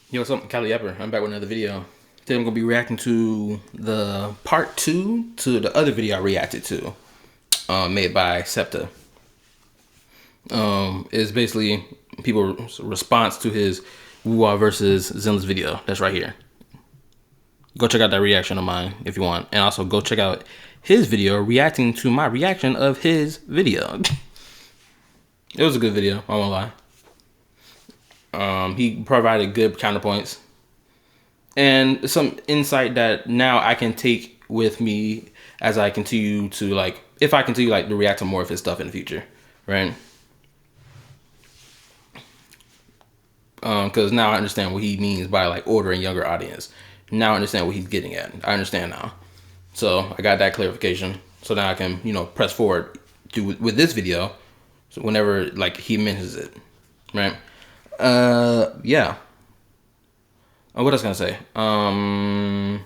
Yo, what's up? KallaTheYapper. I'm back with another video. Today I'm going to be reacting to the part 2 to the other video I reacted to, made by Septa. It's basically people's response to his Woo versus Zenless video. That's right here. Go check out that reaction of mine if you want. And also go check out his video reacting to my reaction of his video. It was a good video, I won't lie. He provided good counterpoints and some insight that now I can take with me as I continue to if I continue to react to more of his stuff in the future, right? Because now I understand what he means by ordering younger audience. Now I understand what he's getting at. I understand now. So I got that clarification. So now I can, press forward with this video. So whenever he mentions it, right? Yeah. What else can I say? Oh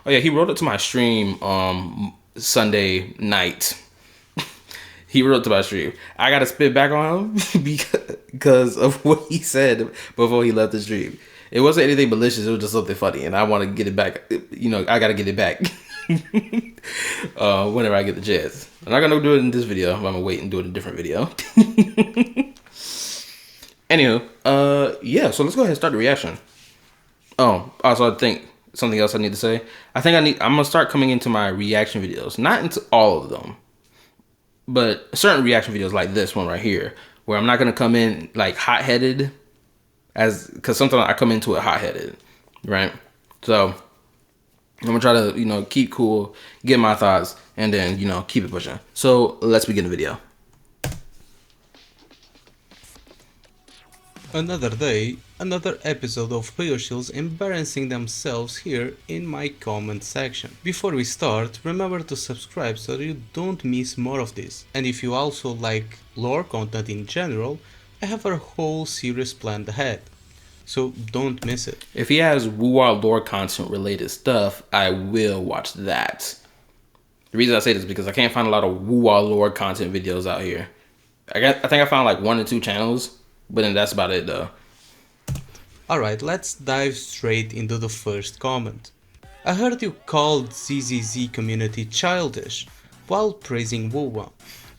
yeah, he wrote it to my stream Sunday night. He wrote to my stream. I gotta spit back on him because of what he said before he left the stream. It wasn't anything malicious. It was just something funny, and I want to get it back. I gotta get it back whenever I get the chance. I'm not gonna do it in this video. I'm gonna wait and do it in a different video. Anywho, yeah. So let's go ahead and start the reaction. Oh, also I think something else I need to say. I'm gonna start coming into my reaction videos, not into all of them, but certain reaction videos like this one right here, where I'm not gonna come in hot-headed, because sometimes I come into it hot-headed, right? So I'm gonna try to keep cool, get my thoughts, and then keep it pushing. So let's begin the video. Another day, another episode of Payoshiels embarrassing themselves here in my comment section. Before we start, remember to subscribe so that you don't miss more of this. And if you also like lore content in general, I have a whole series planned ahead. So don't miss it. If he has Woo-Wah lore content related stuff, I will watch that. The reason I say this is because I can't find a lot of Woo-Wah lore content videos out here. I think I found 1 or 2 channels. But then that's about it though. Alright, let's dive straight into the first comment. I heard you called ZZZ community childish while praising Woo-Wah,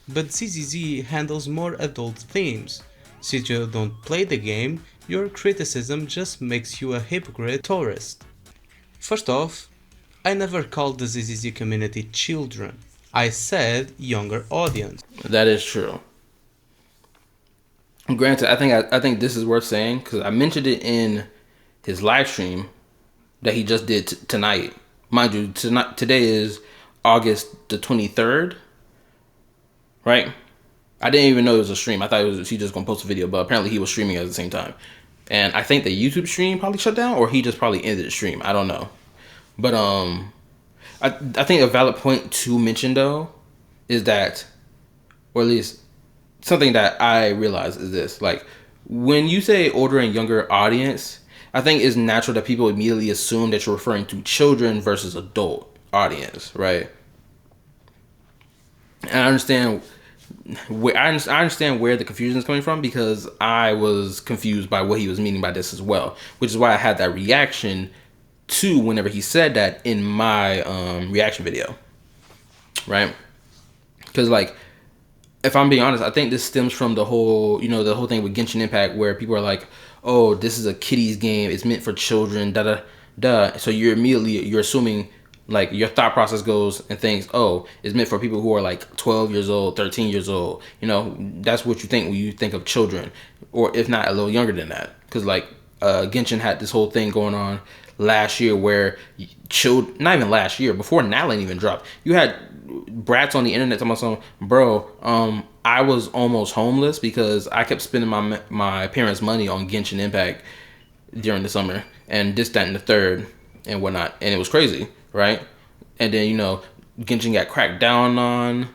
but ZZZ handles more adult themes. Since you don't play the game, your criticism just makes you a hypocrite tourist. First off, I never called the ZZZ community children. I said younger audience. That is true. Granted, I think this is worth saying because I mentioned it in his live stream that he just did tonight. Mind you, today is August the 23rd, right? I didn't even know it was a stream. I thought he just gonna post a video, but apparently he was streaming at the same time. And I think the YouTube stream probably shut down, or he just probably ended the stream. I don't know, but I think a valid point to mention though is that, or at least something that I realize is this: when you say ordering younger audience, I think it's natural that people immediately assume that you're referring to children versus adult audience, right? And I understand where the confusion is coming from because I was confused by what he was meaning by this as well, which is why I had that reaction to whenever he said that in my reaction video, right? Because if I'm being honest, I think this stems from the whole thing with Genshin Impact, where people are like, "Oh, this is a kiddies game. It's meant for children." Da da da. So you're assuming your thought process goes and thinks, "Oh, it's meant for people who are 12 years old, 13 years old." That's what you think when you think of children, or if not a little younger than that. Because Genshin had this whole thing going on last year where not even last year, before Natlin even dropped, you had brats on the internet talking about something, bro, I was almost homeless because I kept spending my parents' money on Genshin Impact during the summer and this, that, and the third and whatnot, and it was crazy, right? And then Genshin got cracked down on,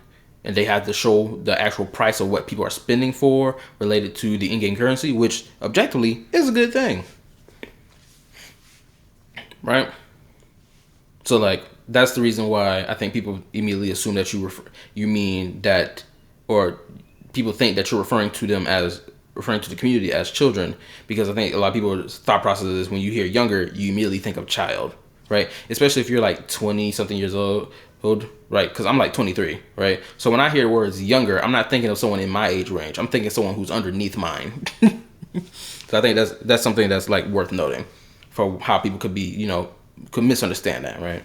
and they had to show the actual price of what people are spending for related to the in-game currency, which objectively is a good thing, right? So that's the reason why I think people immediately assume that you mean that, or people think that you're referring to them as referring to the community as children, because I think a lot of people's thought process is when you hear younger, you immediately think of child, right? Especially if you're like 20 something years old, right? Because I'm like 23, right? So when I hear words younger, I'm not thinking of someone in my age range. I'm thinking of someone who's underneath mine. So I think that's something that's like worth noting for how people could be, could misunderstand that, right?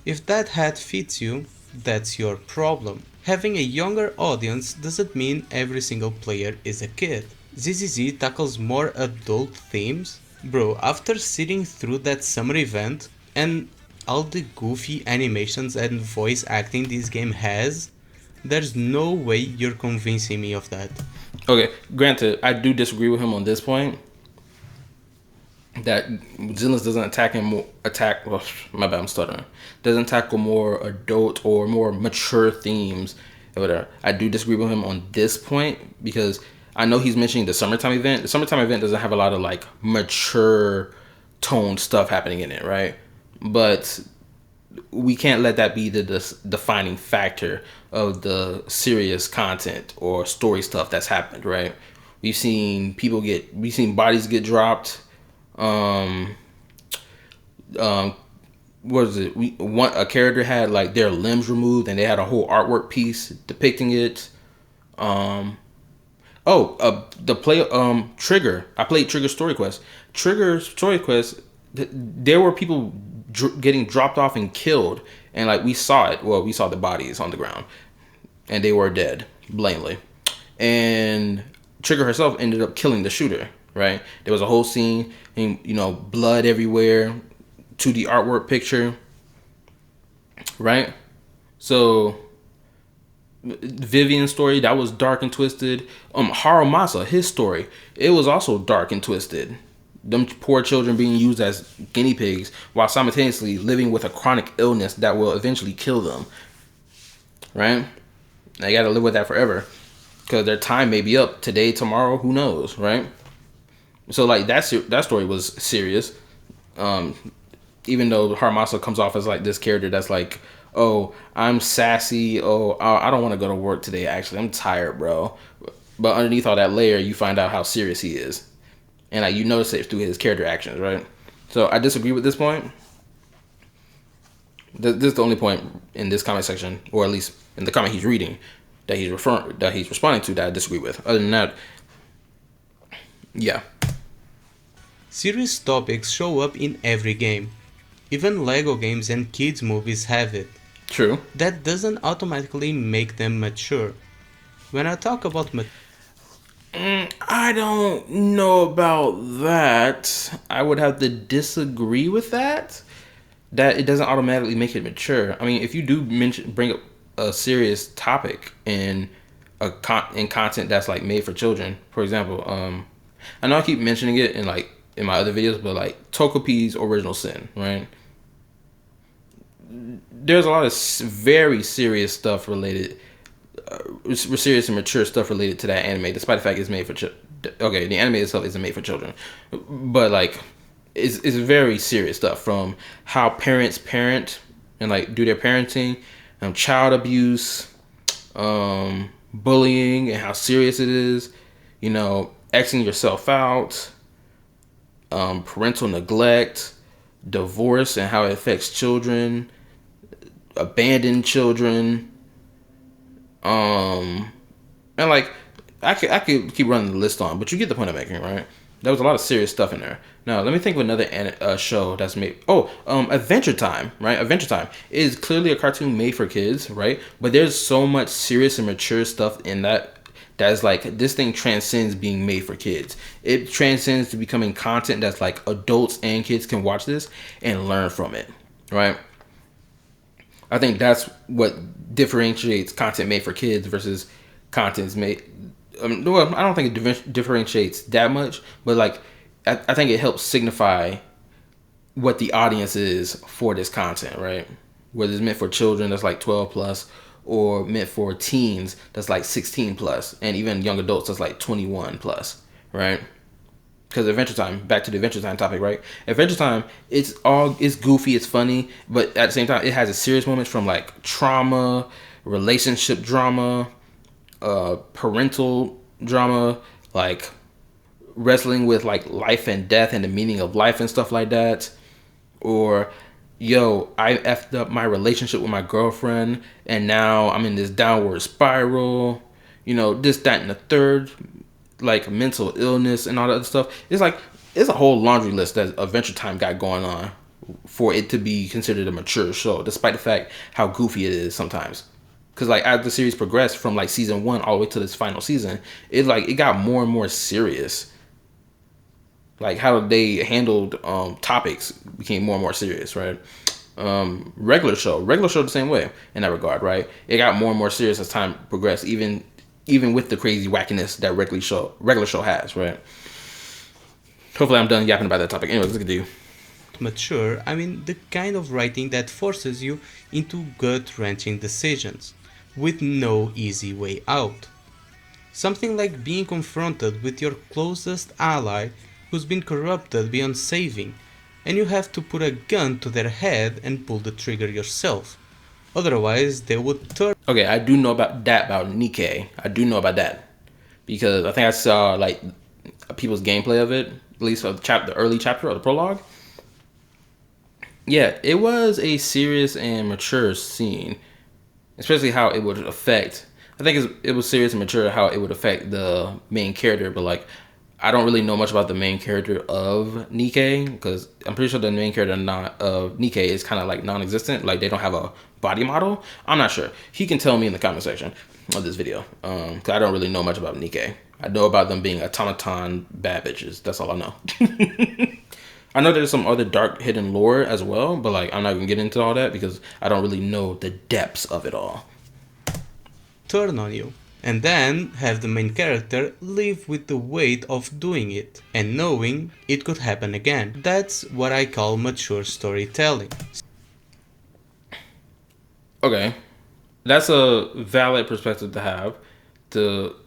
If that hat fits you, that's your problem. Having a younger audience doesn't mean every single player is a kid. ZZZ tackles more adult themes. Bro, after sitting through that summer event and all the goofy animations and voice acting this game has, there's no way you're convincing me of that. Okay, granted, I do disagree with him on this point. That Zillins doesn't my bad, I'm stuttering. Doesn't tackle more adult or more mature themes or whatever. I do disagree with him on this point because I know he's mentioning the summertime event. The summertime event doesn't have a lot of like mature toned stuff happening in it, right? But we can't let that be the defining factor of the serious content or story stuff that's happened, right? We've seen bodies get dropped. What is it? A character had like their limbs removed, and they had a whole artwork piece depicting it. The play Trigger. I played Trigger Story Quest. Trigger Story Quest. There were people getting dropped off and killed, and like we saw it. Well, we saw the bodies on the ground, and they were dead, blatantly. And Trigger herself ended up killing the shooter. Right? There was a whole scene, and blood everywhere, 2D artwork picture. Right? So Vivian's story, that was dark and twisted. Harumasa, his story, it was also dark and twisted. Them poor children being used as guinea pigs while simultaneously living with a chronic illness that will eventually kill them. Right? They got to live with that forever because their time may be up today, tomorrow, who knows, right? So like that story was serious. Even though Harumasa comes off as like this character that's like, oh, I'm sassy. Oh, I don't want to go to work today. Actually, I'm tired, bro. But underneath all that layer, you find out how serious he is, and like you notice it through his character actions, right? So I disagree with this point. This is the only point in this comment section, or at least in the comment he's reading, that he's responding to that I disagree with. Other than that, yeah. Serious topics show up in every game. Even Lego games and kids movies have it. True. That doesn't automatically make them mature. When I talk about I don't know about that. I would have to disagree with that. That it doesn't automatically make it mature. I mean, if you do bring up a serious topic in content that's like made for children, for example, I know I keep mentioning it in my other videos, but like Tokopi's Original Sin, right? There's a lot of very serious stuff related, serious and mature stuff related to that anime, despite the fact it's made for okay, the anime itself isn't made for children, but like it's very serious stuff, from how parents parent and like do their parenting, child abuse, bullying, and how serious it is, Xing yourself out, parental neglect, divorce and how it affects children, abandoned children, and like I could keep running the list on, but you get the point I'm making, right? There was a lot of serious stuff in there. Now let me think of another show that's made. Adventure Time, right? Adventure Time is clearly a cartoon made for kids, right? But there's so much serious and mature stuff in that. That's like, this thing transcends being made for kids. It transcends to becoming content that's like adults and kids can watch this and learn from it, right? I think that's what differentiates content made for kids versus content made. Well, I don't think it differentiates that much, but like I think it helps signify what the audience is for this content, right? Whether it's meant for children that's like 12 plus, or meant for teens that's like 16 plus, and even young adults that's like 21 plus, right? Because Adventure Time, back to the Adventure Time topic, right? Adventure Time, it's goofy, it's funny, but at the same time, it has a serious moments from like trauma, relationship drama, parental drama, like wrestling with like life and death and the meaning of life and stuff like that. Or, yo, I effed up my relationship with my girlfriend and now I'm in this downward spiral. You know, this, that, and the third, like mental illness and all that other stuff. It's like, it's a whole laundry list that Adventure Time got going on for it to be considered a mature show, despite the fact how goofy it is sometimes. Because like as the series progressed from like season 1 all the way to this final season, it got more and more serious. Like how they handled topics became more and more serious, right? Regular show the same way in that regard, right? It got more and more serious as time progressed, even with the crazy wackiness that regular show has, right? Hopefully I'm done yapping about that topic. Anyways, look at you. Mature, I mean the kind of writing that forces you into gut-wrenching decisions, with no easy way out. Something like being confronted with your closest ally who's been corrupted beyond saving, and you have to put a gun to their head and pull the trigger yourself. Otherwise, they would turn. Okay, I do know about Nikkei. I do know about that because I think I saw like people's gameplay of it, at least of the early chapter or the prologue. Yeah, it was a serious and mature scene, especially how it would affect. I think it was serious and mature how it would affect the main character, but like I don't really know much about the main character of Nikkei because I'm pretty sure the main character of Nikkei is kind of like non-existent. Like they don't have a body model. I'm not sure. He can tell me in the comment section of this video because I don't really know much about Nikkei. I know about them being automaton bad bitches. That's all I know. I know there's some other dark hidden lore as well, but like I'm not gonna get into all that because I don't really know the depths of it all. Turn on you, and then have the main character live with the weight of doing it and knowing it could happen again. That's what I call mature storytelling. Okay, that's a valid perspective to have,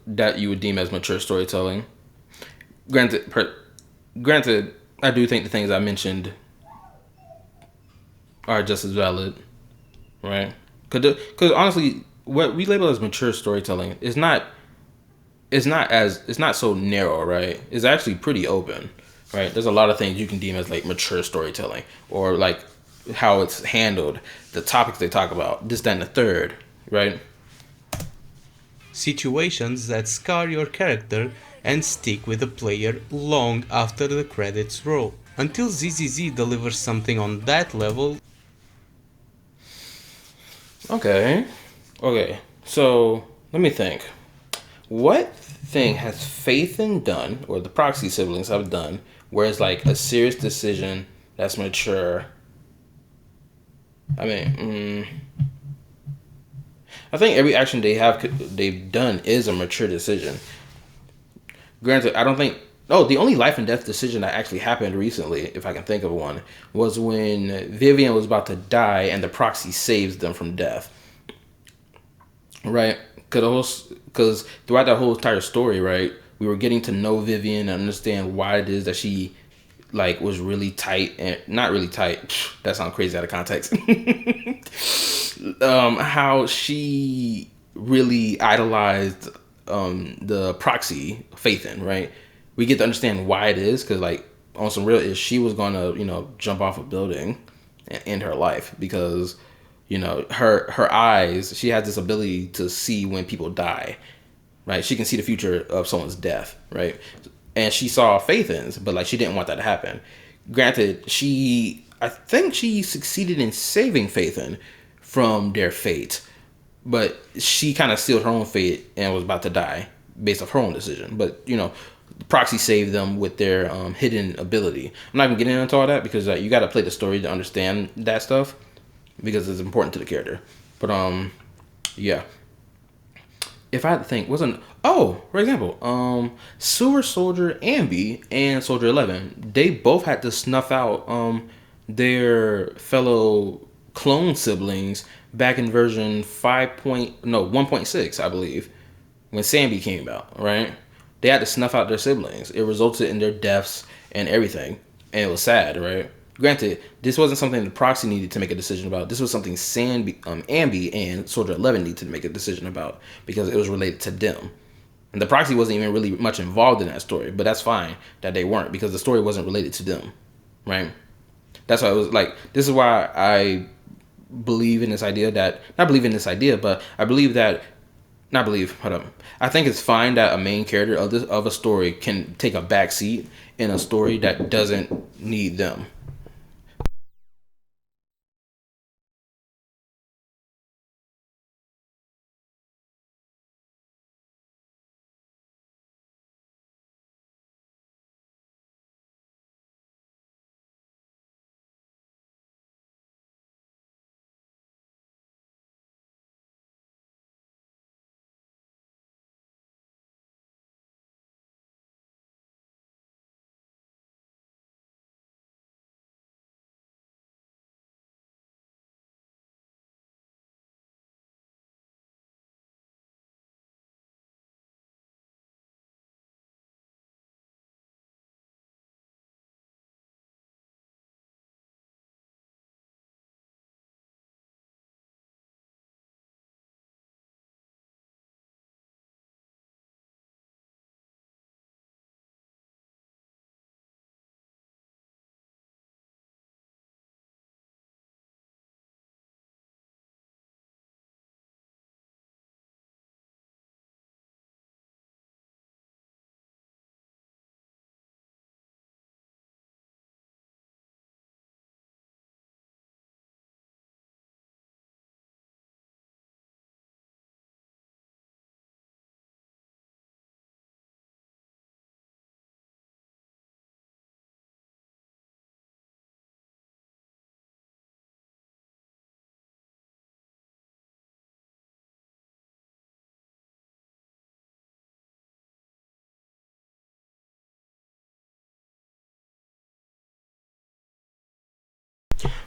that you would deem as mature storytelling. Granted, I do think the things I mentioned are just as valid, right? Because honestly, what we label as mature storytelling is not so narrow, right? It's actually pretty open, right? There's a lot of things you can deem as like mature storytelling, or like how it's handled, the topics they talk about, this, that, and the third, right? Situations that scar your character and stick with the player long after the credits roll. Until ZZZ delivers something on that level. Okay, so let me think. What thing has Phaethon done, or the Proxy siblings have done, where it's like a serious decision that's mature? I mean, I think every action they've done is a mature decision. Granted, I don't think. Oh, the only life and death decision that actually happened recently, if I can think of one, was when Vivian was about to die and the Proxy saves them from death. Right? Because throughout that whole entire story, right, we were getting to know Vivian and understand why it is that she like was really tight and not really tight. That sounds crazy out of context. How she really idolized the Proxy Phaethon, right? We get to understand why it is, because like on some real is she was gonna jump off a building and end her life because her eyes, she has this ability to see when people die, right? She can see the future of someone's death, right? And she saw Phaethon's, but like she didn't want that to happen. Granted, I think she succeeded in saving Phaethon from their fate, but she kind of sealed her own fate and was about to die based off her own decision. But Proxy saved them with their hidden ability. I'm not gonna get into all that because you got to play the story to understand that stuff because it's important to the character. But yeah. If I had to think, for example, Sewer Soldier Ambi and Soldier 11, they both had to snuff out their fellow clone siblings back in version 1.6, I believe, when Sambi came out, right? They had to snuff out their siblings. It resulted in their deaths and everything, and it was sad, right? Granted, this wasn't something the proxy needed to make a decision about. This was something Ambi and Soldier 11 needed to make a decision about because it was related to them. And the proxy wasn't even really much involved in that story, but that's fine that they weren't because the story wasn't related to them, right? That's why it was like, this is why I believe in this idea that, not believe in this idea, but I believe that, not believe, hold up. I think it's fine that a main character of a story can take a back seat in a story that doesn't need them.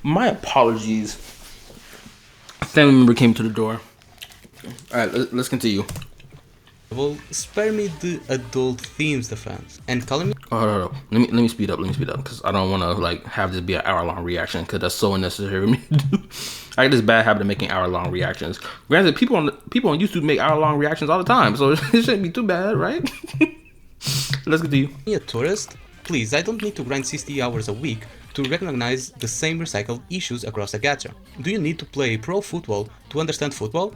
My apologies. Family member came to the door. All right, let's continue. Well, spare me the adult themes defense and calling me. Oh, hold on. Let me speed up. Let me speed up because I don't want to like have this be an hour-long reaction because that's so unnecessary for me to do. I get this bad habit of making hour-long reactions. Granted, people on YouTube make hour-long reactions all the time, so it shouldn't be too bad, right? Let's continue. A tourist? Please, I don't need to grind 60 hours a week to recognize the same recycled issues across a gacha. Do you need to play pro football to understand football?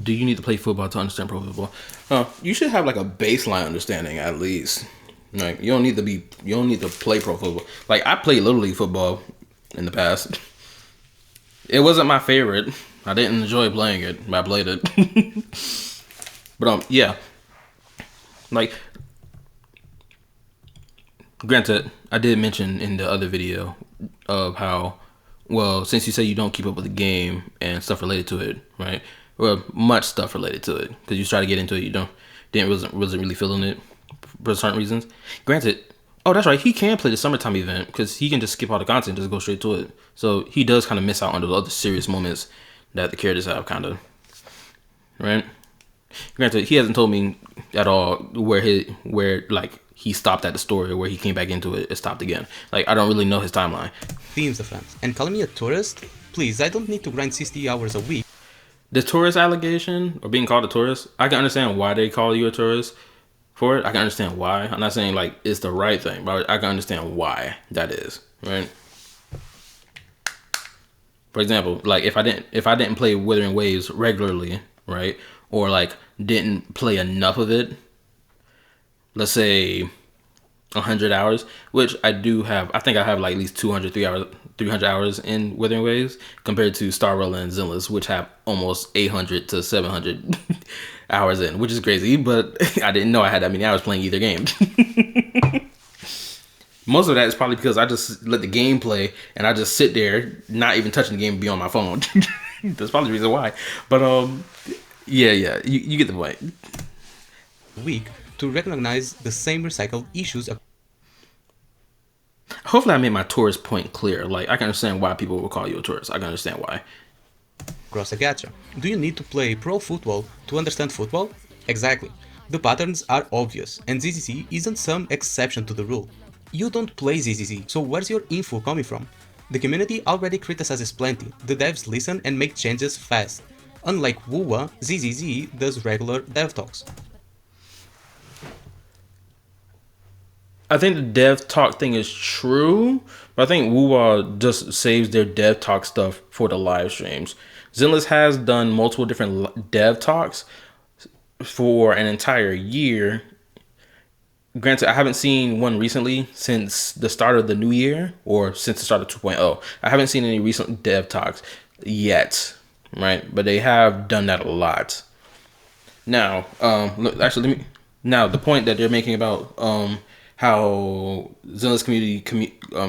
Do you need to play football to understand pro football? You should have like a baseline understanding at least. Like you don't need to play pro football. Like I played little league football in the past. It wasn't my favorite. I didn't enjoy playing it, but I played it. But yeah. Like granted, I did mention in the other video of how, well, since you say you don't keep up with the game and stuff related to it, right? Well, much stuff related to it because you try to get into it, you wasn't really feeling it for certain reasons. Granted, oh, that's right, he can play the summertime event because he can just skip all the content and just go straight to it. So he does kind of miss out on the other serious moments that the characters have, kind of, right? Granted, he hasn't told me at all where like he stopped at the story or where he came back into it, it stopped again. Like I don't really know his timeline. Themes defense and calling me a tourist? Please, I don't need to grind 60 hours a week. The tourist allegation or being called a tourist, I can understand why they call you a tourist for it. I can understand why. I'm not saying like it's the right thing, but I can understand why that is, right? For example, like if I didn't play Withering Waves regularly, right? Or like didn't play enough of it, let's say 100 hours, which I do have. I think I have like at least 300 hours in Withering Waves compared to Starrolla and Zenless, which have almost 800 to 700 hours in, which is crazy, but I didn't know I had that many hours playing either game. Most of that is probably because I just let the game play and I just sit there, not even touching the game, and be on my phone. That's probably the reason why. But yeah, you get the point. Week to recognize the same recycled issues. Hopefully I made my tourist point clear. Like I can understand why people will call you a tourist. I can understand why. Across a gacha. Do you need to play pro football to understand football? Exactly. The patterns are obvious, and ZZC isn't some exception to the rule. You don't play ZZZ, so where's your info coming from? The community already criticizes plenty, the devs listen and make changes fast. Unlike WUWA, ZZZ does regular dev talks. I think the dev talk thing is true, but I think WuWa just saves their dev talk stuff for the live streams. Zenless has done multiple different dev talks for an entire year. Granted, I haven't seen one recently since the start of the new year or since the start of 2.0. I haven't seen any recent dev talks yet, right? But they have done that a lot. Now, actually, now the point that they're making about how Zenless community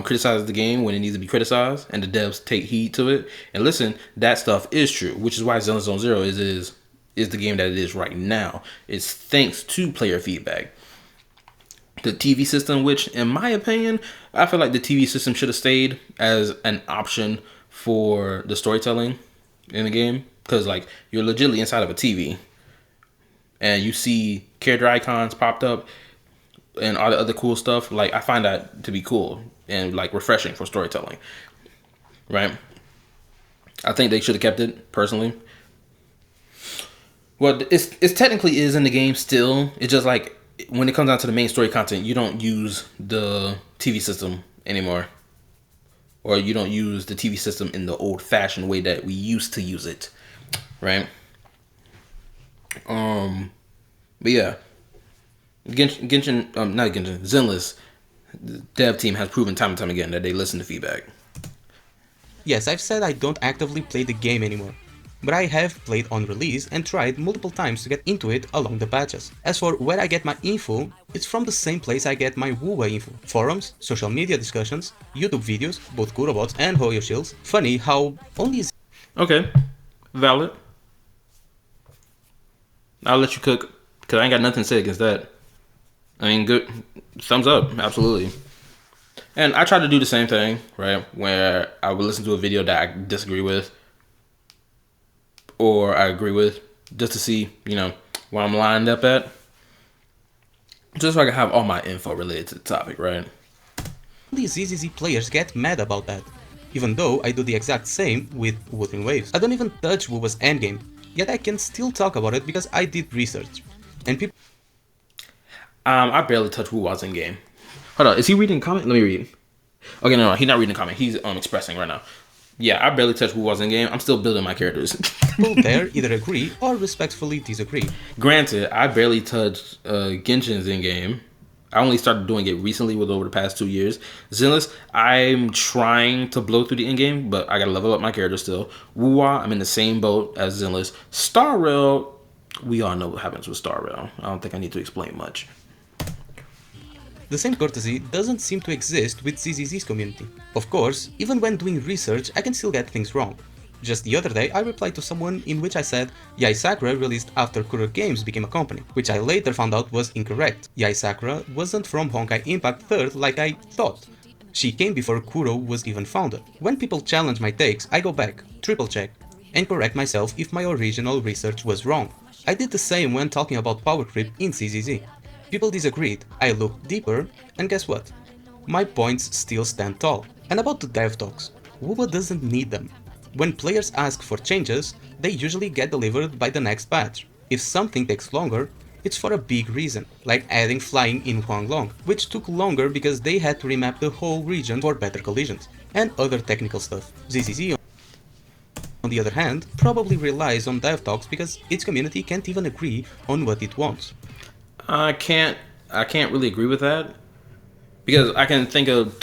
criticizes the game when it needs to be criticized, and the devs take heed to it and listen. That stuff is true, which is why Zenless Zone Zero is the game that it is right now. It's thanks to player feedback. The TV system, which in my opinion, I feel like the TV system should have stayed as an option for the storytelling in the game, because like you're legitimately inside of a TV and you see character icons popped up and all the other cool stuff. Like I find that to be cool and like refreshing for storytelling, right? I think they should have kept it personally. Well, it's technically is in the game still. It's just like when it comes down to the main story content, you don't use the TV system anymore, or you don't use the TV system in the old-fashioned way that we used to use it, right? But yeah, Genshin, not Genshin, Zenless, the dev team has proven time and time again that they listen to feedback. Yes, I've said I don't actively play the game anymore, but I have played on release and tried multiple times to get into it along the patches. As for where I get my info, it's from the same place I get my WUWA info. Forums, social media discussions, YouTube videos, both Kurobots and Hoyo Shields. Funny how only Okay, valid. I'll let you cook, because I ain't got nothing to say against that. I mean, good. Thumbs up, absolutely. And I try to do the same thing, right? Where I would listen to a video that I disagree with or I agree with, just to see, where I'm lined up at. Just so I can have all my info related to the topic, right? Only ZZZ players get mad about that. Even though I do the exact same with Wuthering Waves. I don't even touch WUWA's endgame, yet I can still talk about it because I did research. And people... I barely touch WuWa's in game. Hold on, is he reading a comment? Let me read. Okay, no, he's not reading a comment. He's expressing right now. Yeah, I barely touch WuWa's in game. I'm still building my characters. People there either agree or respectfully disagree. Granted, I barely touch Genshin's in game. I only started doing it recently with over the past 2 years. Zenless, I'm trying to blow through the in game, but I gotta level up my character still. WuWa, I'm in the same boat as Zenless. Star Rail, we all know what happens with Star Rail. I don't think I need to explain much. The same courtesy doesn't seem to exist with ZZZ's community. Of course, even when doing research, I can still get things wrong. Just the other day, I replied to someone in which I said Yae Sakura released after Kuro Games became a company, which I later found out was incorrect. Yae Sakura wasn't from Honkai Impact 3rd like I thought. She came before Kuro was even founded. When people challenge my takes, I go back, triple check, and correct myself if my original research was wrong. I did the same when talking about power creep in ZZZ. People disagreed, I looked deeper, and guess what? My points still stand tall. And about the dev talks, WUWA doesn't need them. When players ask for changes, they usually get delivered by the next patch. If something takes longer, it's for a big reason, like adding flying in Huanglong, which took longer because they had to remap the whole region for better collisions, and other technical stuff. ZZZ, on the other hand, probably relies on dev talks because its community can't even agree on what it wants. I can't really agree with that, because I can think of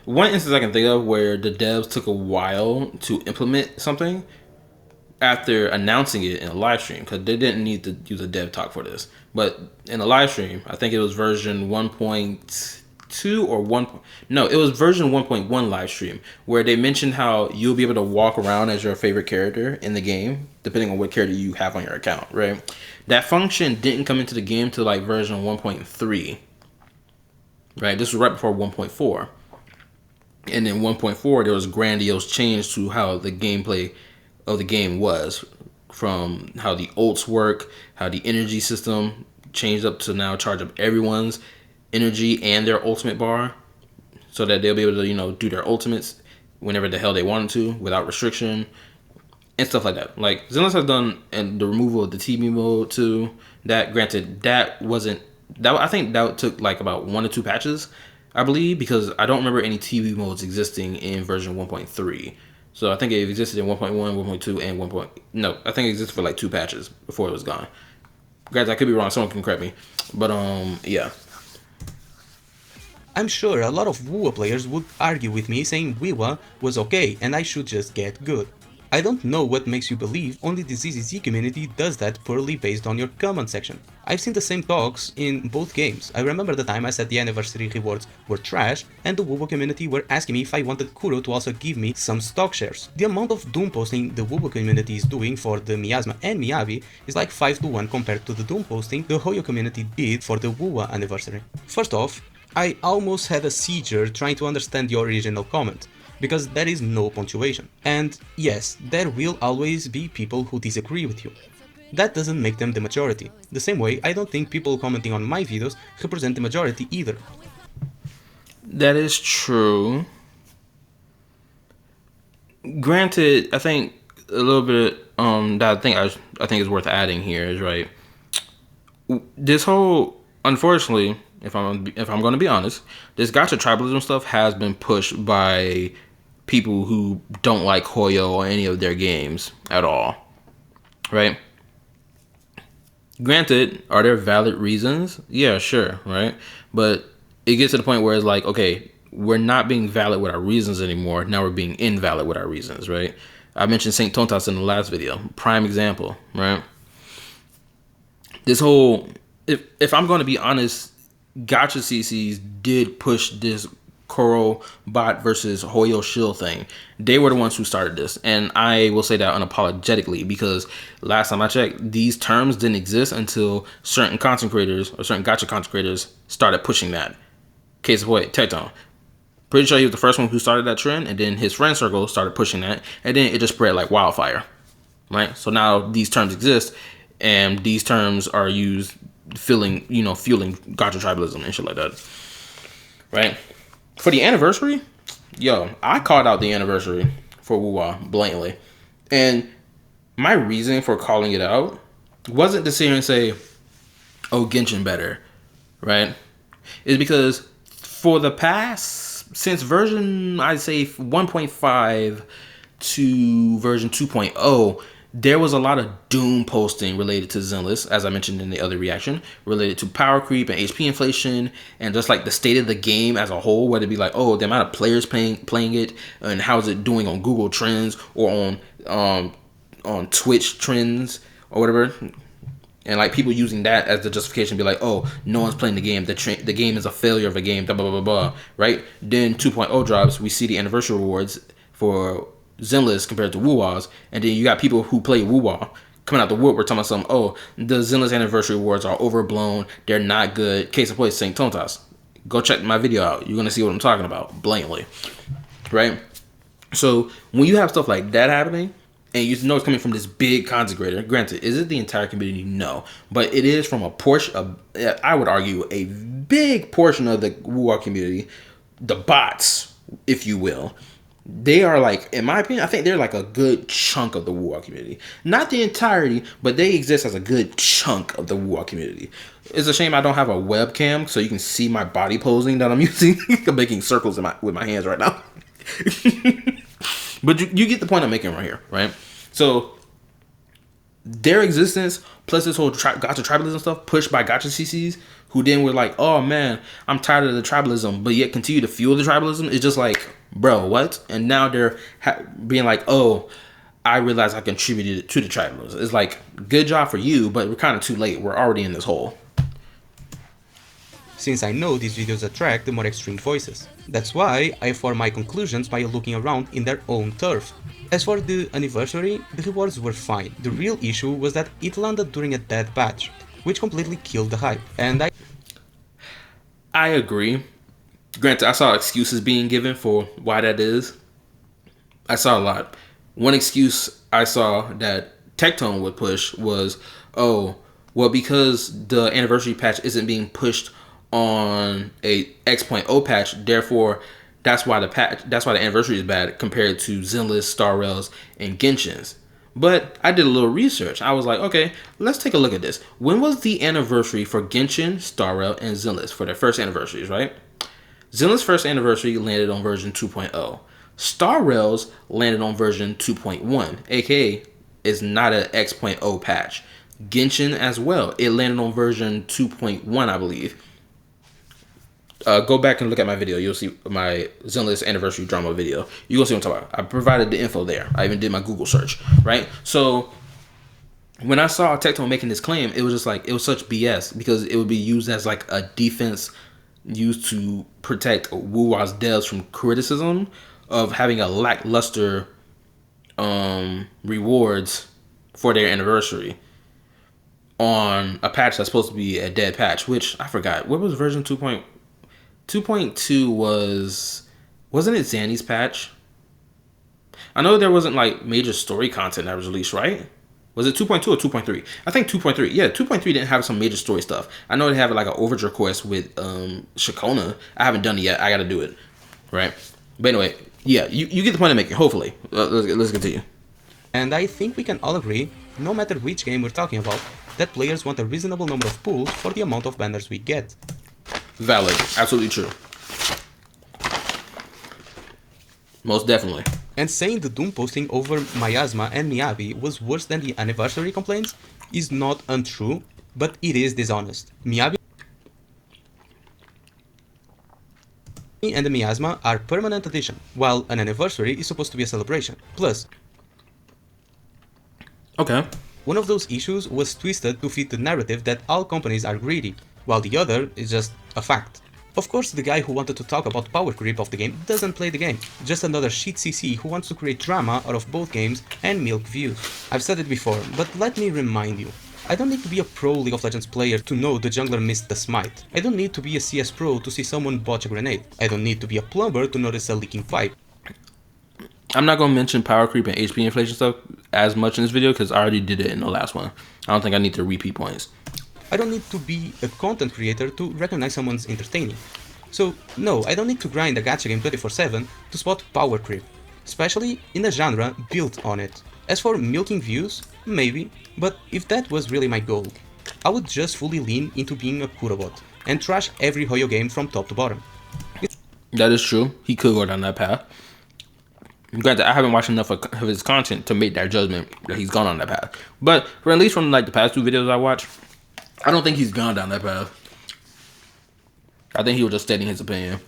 one instance I can think of where the devs took a while to implement something after announcing it in a live stream, because they didn't need to use a dev talk for this. But in a live stream, I think it was version 1.2 or 1. No, it was version 1.1 live stream, where they mentioned how you'll be able to walk around as your favorite character in the game, depending on what character you have on your account, right? That function didn't come into the game till like version 1.3, right? This was right before 1.4. And in 1.4, there was a grandiose change to how the gameplay of the game was, from how the ults work, how the energy system changed up to now charge up everyone's energy and their ultimate bar, so that they'll be able to do their ultimates whenever the hell they wanted to without restriction and stuff like that. Like Zenless has done, and the removal of the TV mode too. That, granted, that wasn't that. I think that took like about 1 or 2 patches, I believe, because I don't remember any TV modes existing in version 1.3. So I think it existed in 1.1, 1.2, and 1. No, I think it existed for like 2 patches before it was gone. Guys, I could be wrong. Someone can correct me. But yeah. I'm sure a lot of WoW players would argue with me saying WoW was okay and I should just get good. I don't know what makes you believe only the ZZZ community does that poorly based on your comment section. I've seen the same talks in both games. I remember the time I said the anniversary rewards were trash and the WoW community were asking me if I wanted Kuro to also give me some stock shares. The amount of doom posting the WoW community is doing for the Miasma and Miyavi is like 5 to 1 compared to the doom posting the Hoyo community did for the WoW anniversary. First off, I almost had a seizure trying to understand your original comment, because there is no punctuation. And yes, there will always be people who disagree with you. That doesn't make them the majority. The same way, I don't think people commenting on my videos represent the majority either. That is true. Granted, I think a little bit that I think is worth adding here is, right, this whole, unfortunately, if I'm going to be honest, this gacha tribalism stuff has been pushed by people who don't like Hoyo or any of their games at all, right? Granted, are there valid reasons? Yeah, sure, right? But it gets to the point where it's like, okay, we're not being valid with our reasons anymore. Now we're being invalid with our reasons, right? I mentioned Saint Tontas in the last video. Prime example, right? This whole, if I'm going to be honest, Gacha CCs did push this Koro bot versus Hoyo shield thing. They were the ones who started this, and I will say that unapologetically, because last time I checked, these terms didn't exist until certain content creators or certain gacha content creators started pushing that. Case of point, Tecton. Pretty sure he was the first one who started that trend, and then his friend circle started pushing that, and then it just spread like wildfire, right? So now these terms exist, and these terms are used fueling gacha tribalism and shit like that, right? For the anniversary, I called out the anniversary for Wuwa blatantly, and my reason for calling it out wasn't to sit here and say, "Oh, Genshin better," right? Is because for the past, since version, I'd say 1.5 to version 2.0, there was a lot of doom posting related to Zenless, as I mentioned in the other reaction, related to power creep and HP inflation, and just like the state of the game as a whole, whether it be like, oh, the amount of players playing it, and how's it doing on Google Trends or on Twitch Trends or whatever, and like people using that as the justification, be like, oh, no one's playing the game, the game is a failure of a game, blah blah blah blah, right? Then 2.0 drops, we see the anniversary rewards for Zenless compared to Wuwa's, and then you got people who play Wuwa coming out the woodwork talking about something, oh, the Zenless anniversary awards are overblown, they're not good. Case in point, Saint Tontas. Go check my video out. You're gonna see what I'm talking about blatantly, right? So when you have stuff like that happening, and you know it's coming from this big content creator, granted, is it the entire community? No, but it is from a portion of, I would argue, a big portion of the Wuwa community, the bots, if you will. They are like, in my opinion, I think they're like a good chunk of the Wuwa community. Not the entirety, but they exist as a good chunk of the Wuwa community. It's a shame I don't have a webcam so you can see my body posing that I'm using. I'm making circles with my hands right now. But you get the point I'm making right here, right? So their existence plus this whole gacha tribalism stuff pushed by gacha CCs, who then were like, oh man, I'm tired of the tribalism, but yet continue to fuel the tribalism. It's just like, bro, what? And now they're being like, oh, I realize I contributed to the tribalism. It's like, good job for you, but we're kind of too late. We're already in this hole. Since I know these videos attract the more extreme voices. That's why I form my conclusions by looking around in their own turf. As for the anniversary, the rewards were fine. The real issue was that it landed during a dead patch, which completely killed the hype, and I agree. Granted, I saw excuses being given for why that is. I saw a lot. One excuse I saw that Tectone would push was, oh, well, because the anniversary patch isn't being pushed on a X.0 patch. Therefore, that's why the anniversary is bad compared to Zenless, Star Rails, and Genshin's. But I did a little research. I was like, okay, let's take a look at this. When was the anniversary for Genshin, Star Rail, and Zenless for their first anniversaries, right? Zenless' first anniversary landed on version 2.0. Star Rails landed on version 2.1, aka is not an X.0 patch. Genshin as well, it landed on version 2.1, I believe. Go back and look at my video. You'll see my Zenless anniversary drama video. You'll see what I'm talking about. I provided the info there. I even did my Google search, right? So when I saw Tectone making this claim, it was just like, it was such BS because it would be used as like a defense used to protect Wuwa's devs from criticism of having a lackluster rewards for their anniversary on a patch that's supposed to be a dead patch, which I forgot. What was version 2.2 wasn't it Zanny's patch? I know there wasn't like major story content that was released, right? Was it 2.2 or 2.3? I think 2.3. Yeah, 2.3 didn't have some major story stuff. I know they have like an overture quest with Shakona. I haven't done it yet. I got to do it, right? But anyway, yeah, you get the point I'm making. Hopefully, let's continue. And I think we can all agree, no matter which game we're talking about, that players want a reasonable number of pulls for the amount of banners we get. Valid, absolutely true. Most definitely. And saying the Doom posting over Miasma and Miyabi was worse than the anniversary complaints is not untrue, but it is dishonest. Miyabi and the Miasma are permanent addition, while an anniversary is supposed to be a celebration. Plus, okay, one of those issues was twisted to fit the narrative that all companies are greedy, while the other is just a fact. Of course, the guy who wanted to talk about power creep of the game doesn't play the game, just another shit CC who wants to create drama out of both games and milk views. I've said it before, but let me remind you. I don't need to be a pro League of Legends player to know the jungler missed the smite. I don't need to be a CS pro to see someone botch a grenade. I don't need to be a plumber to notice a leaking pipe. I'm not going to mention power creep and HP inflation stuff as much in this video because I already did it in the last one. I don't think I need to repeat points. I don't need to be a content creator to recognize someone's entertaining. So no, I don't need to grind a gacha game 24/7 to spot power creep, especially in a genre built on it. As for milking views, maybe, but if that was really my goal, I would just fully lean into being a Kurobot and trash every Hoyo game from top to bottom. That is true. He could go down that path. Granted, I haven't watched enough of his content to make that judgment that he's gone on that path. But for at least from like the past 2 videos I watched, I don't think he's gone down that path. I think he was just stating his opinion.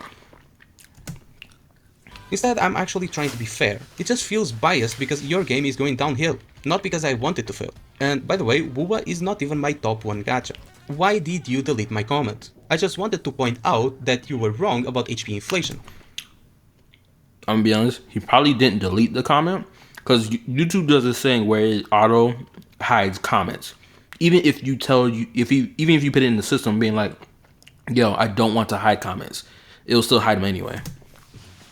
Instead, I'm actually trying to be fair. It just feels biased because your game is going downhill, not because I want it to fail. And by the way, Wuwa is not even my top 1 gacha. Why did you delete my comment? I just wanted to point out that you were wrong about HP inflation. I'm gonna be honest, he probably didn't delete the comment because YouTube does this thing where it auto hides comments. Even if you even if you put it in the system being like, yo, I don't want to hide comments, it'll still hide them anyway.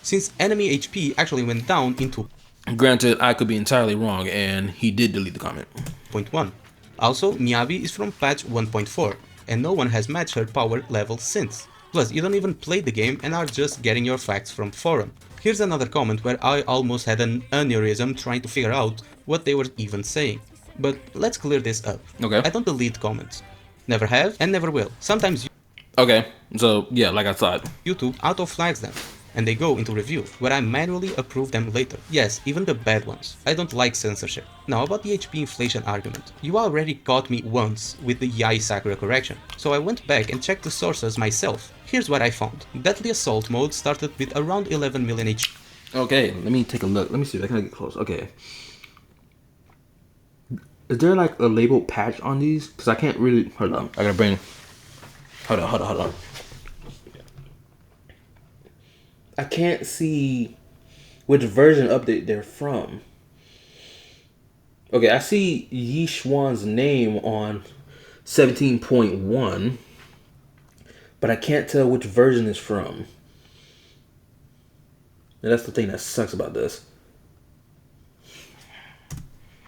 Since enemy HP actually went down into... Granted, I could be entirely wrong and he did delete the comment. 0.1. Also, Miyabi is from patch 1.4 and no one has matched her power level since. Plus, you don't even play the game and are just getting your facts from forum. Here's another comment where I almost had an aneurysm trying to figure out what they were even saying. But let's clear this up. Okay. I don't delete comments. Never have and never will. Sometimes okay, so yeah, like I thought. YouTube auto-flags them, and they go into review, where I manually approve them later. Yes, even the bad ones. I don't like censorship. Now about the HP inflation argument. You already caught me once with the Yai Sakura correction, so I went back and checked the sources myself. Here's what I found. Deadly Assault mode started with around 11 million HP. Okay, let me take a look. Let me see if I can get close. Okay. Is there like a labeled patch on these? Because I can't really... Hold on. I gotta bring... Hold on. I can't see which version update they're from. Okay, I see Yi Xuan's name on 17.1, but I can't tell which version it's from. And that's the thing that sucks about this.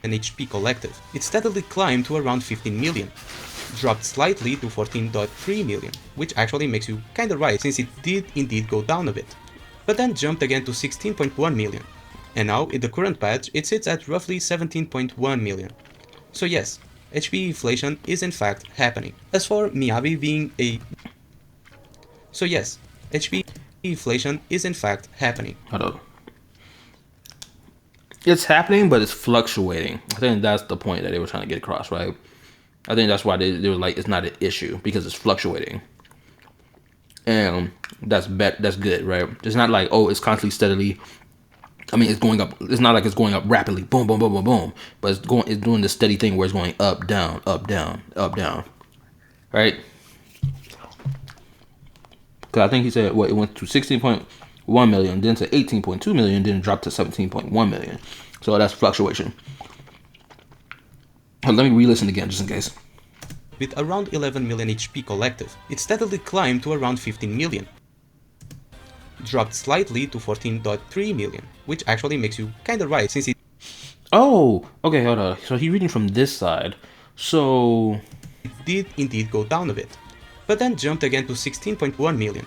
An HP collective. It steadily climbed to around 15 million. dropped slightly to 14.3 million, which actually makes you kinda right since it did indeed go down a bit, but then jumped again to 16.1 million, and now in the current patch it sits at roughly 17.1 million. So yes, HP inflation is in fact happening. As for Miyabi being a... So yes, HP inflation is in fact happening. Hold up. It's happening, but it's fluctuating. I think that's the point that they were trying to get across, right? I think that's why they were like, it's not an issue because it's fluctuating, and that's good, right? It's not like, oh, it's constantly steadily. I mean, it's going up. It's not like it's going up rapidly, boom, boom, boom, boom, boom. But it's doing the steady thing where it's going up, down, up, down, up, down, right? Because I think he said it went to 16.1 million, then to 18.2 million, then it dropped to 17.1 million. So that's fluctuation. Let me re-listen again just in case. With around 11 million HP collective, it steadily climbed to around 15 million. Dropped slightly to 14.3 million, which actually makes you kinda right since it... Oh, okay, hold on. So he's reading from this side. So it did indeed go down a bit, but then jumped again to 16.1 million.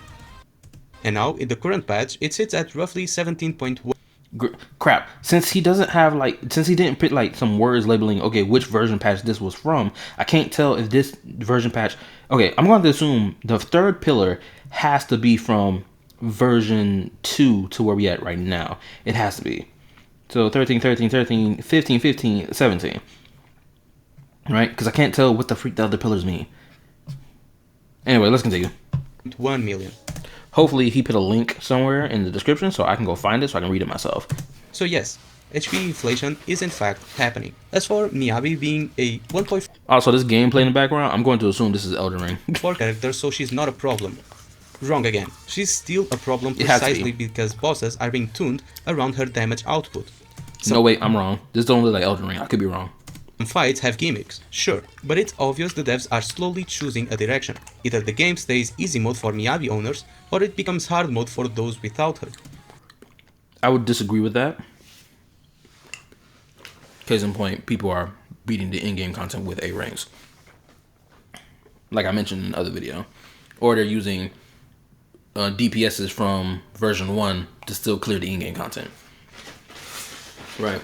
And now in the current patch it sits at roughly 17.1. Crap. Since he didn't put like some words labeling, okay, which version patch this was from, I can't tell if this version patch. Okay, I'm going to assume the third pillar has to be from version 2 to where we at right now. It has to be. So 13, 13, 13, 15, 15, 17. Right? Because I can't tell what the freak the other pillars mean. Anyway, let's continue. 1 million. Hopefully he put a link somewhere in the description so I can go find it so I can read it myself. So yes, HP inflation is in fact happening. As for Miyabi being a 1.4... Also, this gameplay in the background, I'm going to assume this is Elden Ring. character, so she's not a problem. Wrong again. She's still a problem precisely because bosses are being tuned around her damage output. So, no, wait, I'm wrong. This don't look like Elden Ring. I could be wrong. Fights have gimmicks, sure, but it's obvious the devs are slowly choosing a direction. Either the game stays easy mode for Miyabi owners, or it becomes hard mode for those without her. I would disagree with that. Case in point, people are beating the in-game content with A ranks. Like I mentioned in the other video. Or they're using DPSs from version 1 to still clear the in-game content. Right.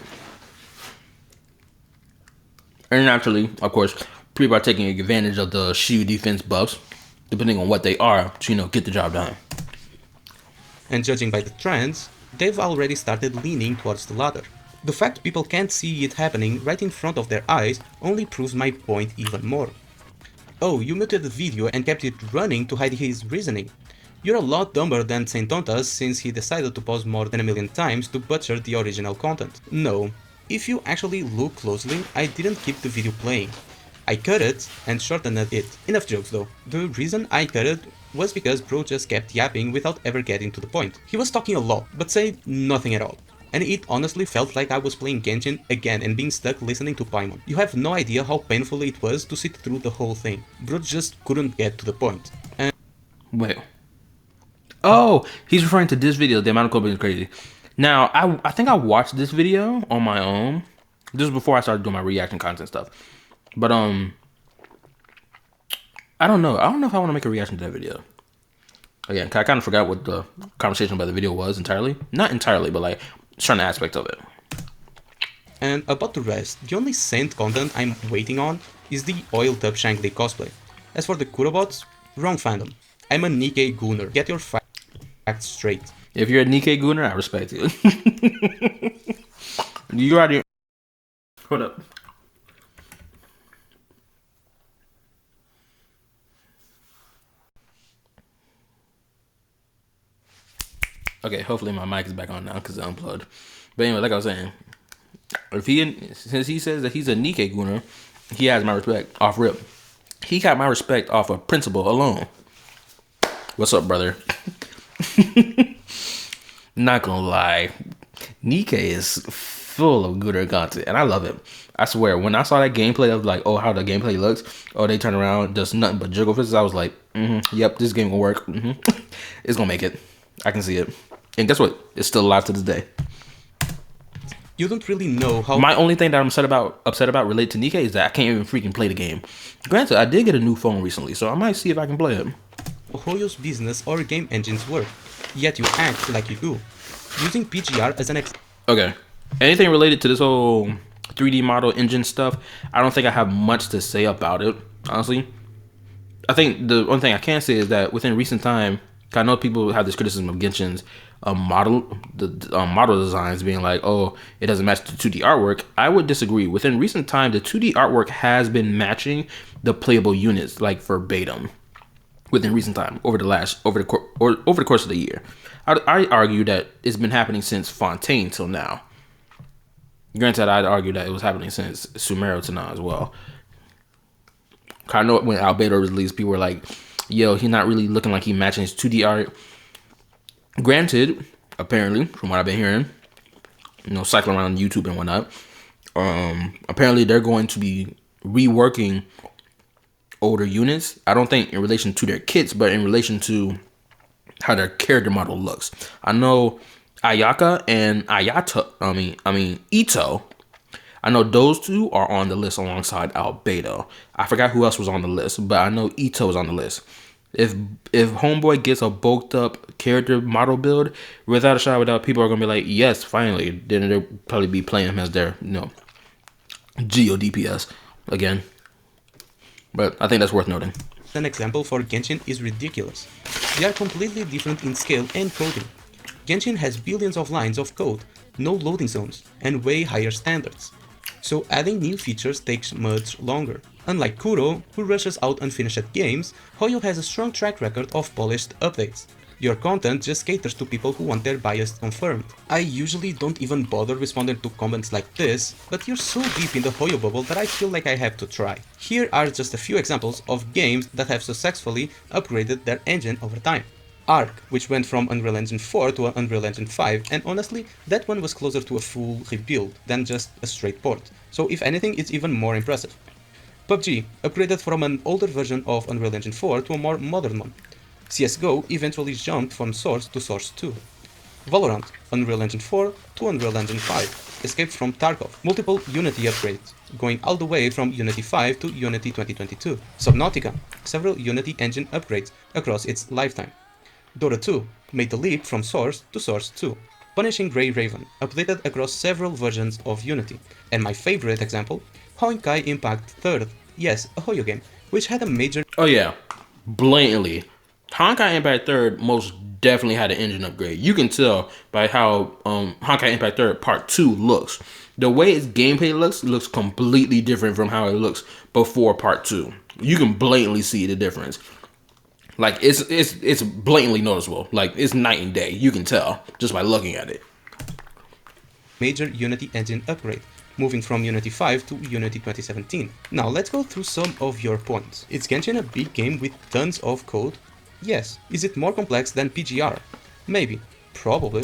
And naturally, of course, people are taking advantage of the shield defense buffs, depending on what they are, to, get the job done. And judging by the trends, they've already started leaning towards the latter. The fact people can't see it happening right in front of their eyes only proves my point even more. Oh, you muted the video and kept it running to hide his reasoning. You're a lot dumber than Saint Tontas since he decided to pause more than 1,000,000 times to butcher the original content. No. If you actually look closely, I didn't keep the video playing. I cut it and shortened it. Enough jokes though. The reason I cut it was because bro just kept yapping without ever getting to the point. He was talking a lot, but said nothing at all. And it honestly felt like I was playing Genshin again and being stuck listening to Paimon. You have no idea how painful it was to sit through the whole thing. Bro just couldn't get to the point. And wait. Oh, he's referring to this video. The amount of coping is crazy. Now, I think I watched this video on my own. This was before I started doing my reaction content stuff. But I don't know. I don't know if I want to make a reaction to that video. Again, I kind of forgot what the conversation about the video was entirely. Not entirely, but like certain aspects of it. And about the rest, the only Saint content I'm waiting on is the oiled up Shankly cosplay. As for the Kurobots, wrong fandom. I'm a Nikkei Gooner. Get your facts straight. If you're a Nikkei Gooner, I respect you. You already... Hold up. Okay, hopefully my mic is back on now because it unplugged. But anyway, like I was saying, since he says that he's a Nikkei Gooner, he has my respect off rip. He got my respect off of principle alone. What's up, brother? Not gonna lie, Nikkei is full of gooder content, and I love it. I swear, when I saw that gameplay of like, oh, how the gameplay looks, oh, they turn around, does nothing but jiggle fists, I was like, yep, this game gonna work. It's gonna make it. I can see it. And guess what? It's still alive to this day. You don't really know how... My only thing that I'm upset about related to Nikkei is that I can't even freaking play the game. Granted, I did get a new phone recently, so I might see if I can play it. Hoyo's business or game engines work, yet you act like you do. Using PGR as an Okay. Anything related to this whole 3D model engine stuff, I don't think I have much to say about it, honestly. I think the only thing I can say is that within recent time, I know people have this criticism of Genshin's model designs being like, oh, it doesn't match the 2D artwork. I would disagree. Within recent time, the 2D artwork has been matching the playable units like verbatim. Within recent time, over the course of the year, I argue that it's been happening since Fontaine till now. Granted, I'd argue that it was happening since Sumero to now as well. I know when Albedo was released, people were like, yo, he's not really looking like he matching his 2D art. Granted, apparently, from what I've been hearing, cycling around YouTube and whatnot, apparently they're going to be reworking older units. I don't think in relation to their kits, but in relation to how their character model looks. I know Ayaka and Ito, I know those two are on the list alongside Albedo. I forgot who else was on the list, but I know Ito was on the list. If Homeboy gets a bulked up character model build, without a shot, without, people are gonna be like, yes, finally. Then they'll probably be playing him as their, GO DPS again. But I think that's worth noting. An example for Genshin is ridiculous. They are completely different in scale and coding. Genshin has billions of lines of code, no loading zones, and way higher standards. So adding new features takes much longer. Unlike Kuro, who rushes out unfinished games, Hoyo has a strong track record of polished updates. Your content just caters to people who want their bias confirmed. I usually don't even bother responding to comments like this, but you're so deep in the Hoyo bubble that I feel like I have to try. Here are just a few examples of games that have successfully upgraded their engine over time. Ark, which went from Unreal Engine 4 to Unreal Engine 5, and honestly, that one was closer to a full rebuild than just a straight port, so if anything, it's even more impressive. PUBG, upgraded from an older version of Unreal Engine 4 to a more modern one. CSGO eventually jumped from Source to Source 2. Valorant, Unreal Engine 4 to Unreal Engine 5, escaped from Tarkov. Multiple Unity upgrades, going all the way from Unity 5 to Unity 2022. Subnautica, several Unity engine upgrades across its lifetime. Dota 2 made the leap from Source to Source 2. Punishing Grey Raven, updated across several versions of Unity. And my favorite example, Honkai Impact 3rd, yes, a Hoyo game, which had a major... Oh yeah, blatantly. Honkai Impact 3rd most definitely had an engine upgrade. You can tell by how Honkai Impact 3rd Part 2 looks. The way its gameplay looks completely different from how it looks before Part 2. You can blatantly see the difference. Like, it's blatantly noticeable. Like, it's night and day. You can tell just by looking at it. Major Unity engine upgrade, moving from Unity 5 to Unity 2017. Now, let's go through some of your points. Is Genshin a big game with tons of code? Yes. Is it more complex than PGR? Maybe. Probably.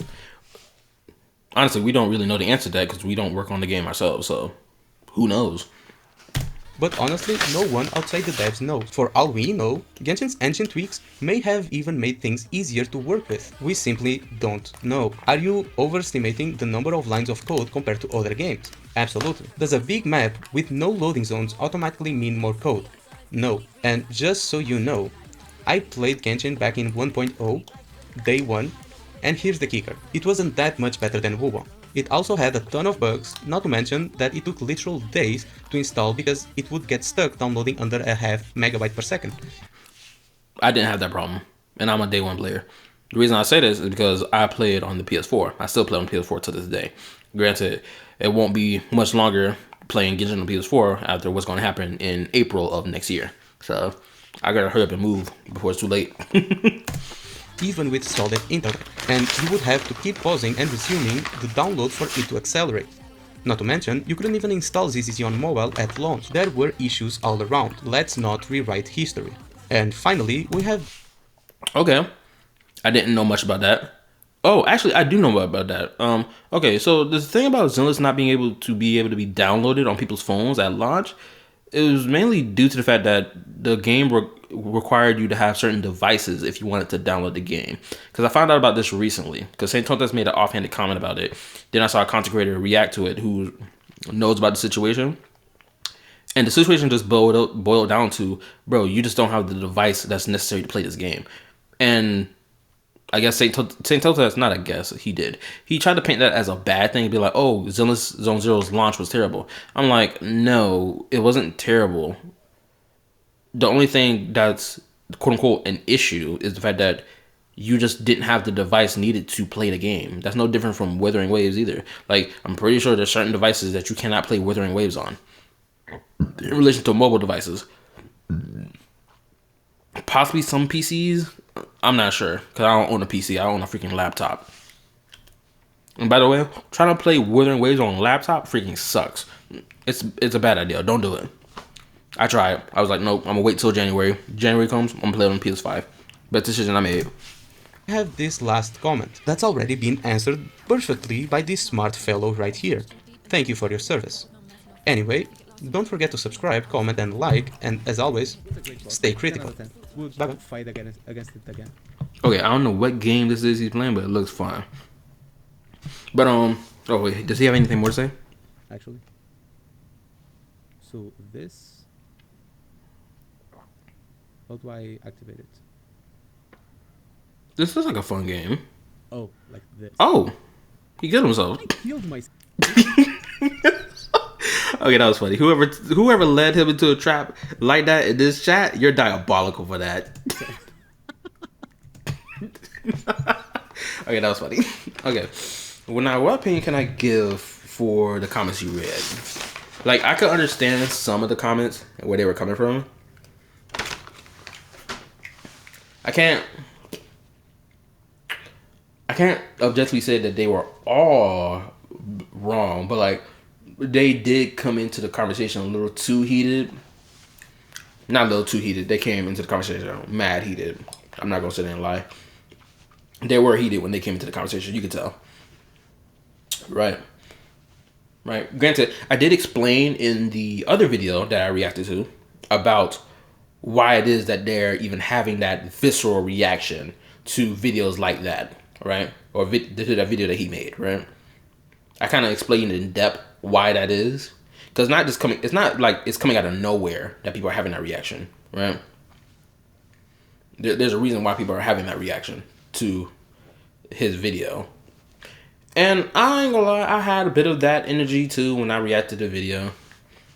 Honestly, we don't really know the answer to that because we don't work on the game ourselves, so who knows? But honestly, no one outside the devs knows. For all we know, Genshin's engine tweaks may have even made things easier to work with. We simply don't know. Are you overestimating the number of lines of code compared to other games? Absolutely. Does a big map with no loading zones automatically mean more code? No. And just so you know, I played Genshin back in 1.0, day 1, and here's the kicker. It wasn't that much better than WoW. It also had a ton of bugs, not to mention that it took literal days to install because it would get stuck downloading under a half megabyte per second. I didn't have that problem, and I'm a day one player. The reason I say this is because I played on the PS4. I still play on PS4 to this day. Granted, it won't be much longer playing Genshin on PS4 after what's going to happen in April of next year. So I gotta hurry up and move before it's too late. Even with solid internet, and you would have to keep pausing and resuming the download for it to accelerate. Not to mention, you couldn't even install ZZZ on mobile at launch. There were issues all around. Let's not rewrite history. And finally, we have... Okay. I didn't know much about that. Oh, actually, I do know about that. Okay, so the thing about Zenless not being able to be downloaded on people's phones at launch, it was mainly due to the fact that the game required you to have certain devices if you wanted to download the game. Because I found out about this recently. Because Saint Totas made an offhanded comment about it. Then I saw a content creator react to it who knows about the situation. And the situation just boiled down to, bro, you just don't have the device that's necessary to play this game. And I guess Saint Totas, not I guess, he did. He tried to paint that as a bad thing, be like, oh, Zenless Zone Zero's launch was terrible. I'm like, no, it wasn't terrible. The only thing that's quote unquote an issue is the fact that you just didn't have the device needed to play the game. That's no different from Wuthering Waves either. Like, I'm pretty sure there's certain devices that you cannot play Wuthering Waves on in relation to mobile devices. Possibly some PCs. I'm not sure because I don't own a PC. I own a freaking laptop. And by the way, trying to play Wuthering Waves on a laptop freaking sucks. It's a bad idea. Don't do it. I tried. I was like, nope, I'm gonna wait till January. January comes, I'm gonna play it on PS5. Best decision I made. I have this last comment that's already been answered perfectly by this smart fellow right here. Thank you for your service. Anyway, don't forget to subscribe, comment and like, and as always, stay critical. We'll Bye-bye. fight against it again. Okay, I don't know what game this is he's playing, but it looks fine. But oh wait, does he have anything more to say? Actually. So this. How do I activate it? This is like a fun game. Oh, like this. Oh, he killed himself. I killed myself. Okay, that was funny. Whoever led him into a trap like that in this chat, you're diabolical for that. Okay, that was funny. Okay, well now, what opinion can I give for the comments you read? Like, I could understand some of the comments and where they were coming from. I can't objectively say that they were all wrong, but like they did come into the conversation a little too heated. Not a little too heated. They came into the conversation mad heated. I'm not gonna sit there and lie. They were heated when they came into the conversation. You could tell. Right. Granted, I did explain in the other video that I reacted to about why it is that they're even having that visceral reaction to videos like that, right? Or to that video that he made, right? I kind of explained in depth why that is, because it's not like it's coming out of nowhere that people are having that reaction, right? There's a reason why people are having that reaction to his video, and I ain't gonna lie, I had a bit of that energy too when I reacted to the video,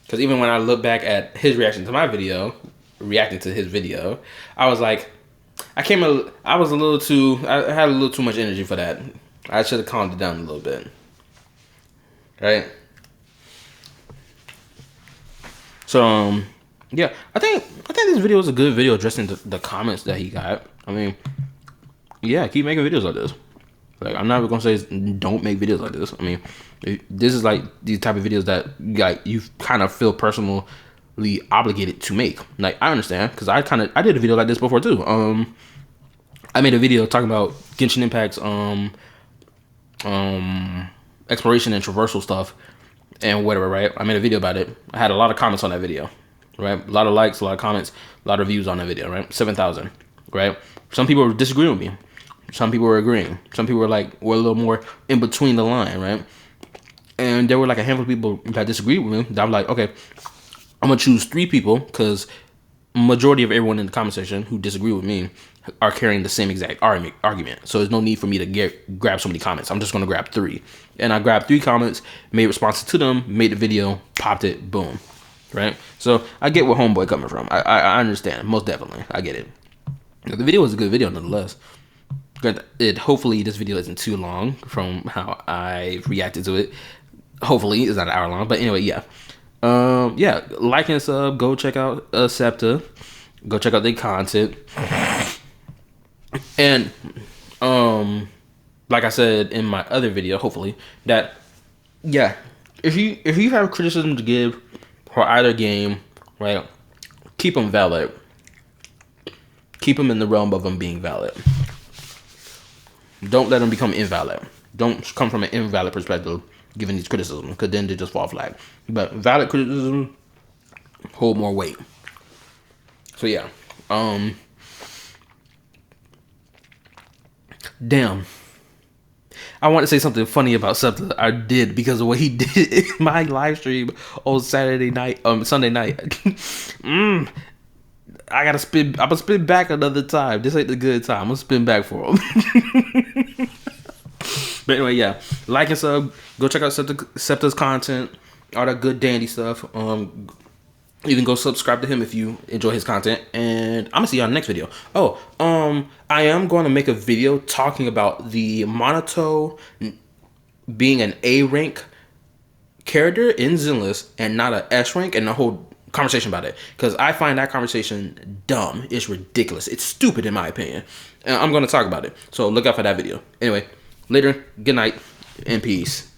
because even when I look back at his reaction to my video, reacting to his video, I was like, I had a little too much energy for that. I should have calmed it down a little bit, right? So yeah, I think this video was a good video addressing the comments that he got. I mean, yeah, keep making videos like this. Like, I'm not gonna say don't make videos like this. I mean, this is like these type of videos that like you kind of feel personally obligated to make. Like, I understand, because I did a video like this before too. I made a video talking about Genshin Impact's exploration and traversal stuff and whatever, right? I made a video about it. I had a lot of comments on that video, right? A lot of likes, a lot of comments, a lot of views on that video, right? 7,000, right? Some people were disagreeing with me. Some people were agreeing. Some people were a little more in between the line, right? And there were like a handful of people that disagreed with me. That I'm like, okay, I'm gonna choose 3 people, because majority of everyone in the comment section who disagree with me are carrying the same exact argument. So there's no need for me to grab so many comments. I'm just gonna grab 3, and I grabbed 3 comments, made responses to them, made the video, popped it, boom, right? So I get where homeboy coming from. I understand, most definitely, I get it. The video was a good video nonetheless. Hopefully this video isn't too long from how I reacted to it. Hopefully it's not an hour long, but anyway, yeah. Yeah, like and sub. Go check out Septa. Go check out their content. And like I said in my other video, hopefully, that yeah, if you have criticism to give for either game, right, keep them valid. Keep them in the realm of them being valid. Don't let them become invalid. Don't come from an invalid perspective giving these criticisms, because then they just fall flat. But valid criticism hold more weight. So yeah, Damn. I want to say something funny about Septa. I did because of what he did in my live stream on Sunday night. I gotta spin. I'm gonna spin back another time. This ain't the good time. I'm gonna spin back for him. But anyway, yeah, like and sub. Go check out Septa's content, all that good dandy stuff. You can go subscribe to him if you enjoy his content, and I'm gonna see you on the next video. I am going to make a video talking about the Monato being an A rank character in Zenless and not an S rank, and the whole conversation about it, because I find that conversation dumb. It's ridiculous. It's stupid in my opinion, and I'm going to talk about it. So look out for that video. Anyway, later. Good night and peace.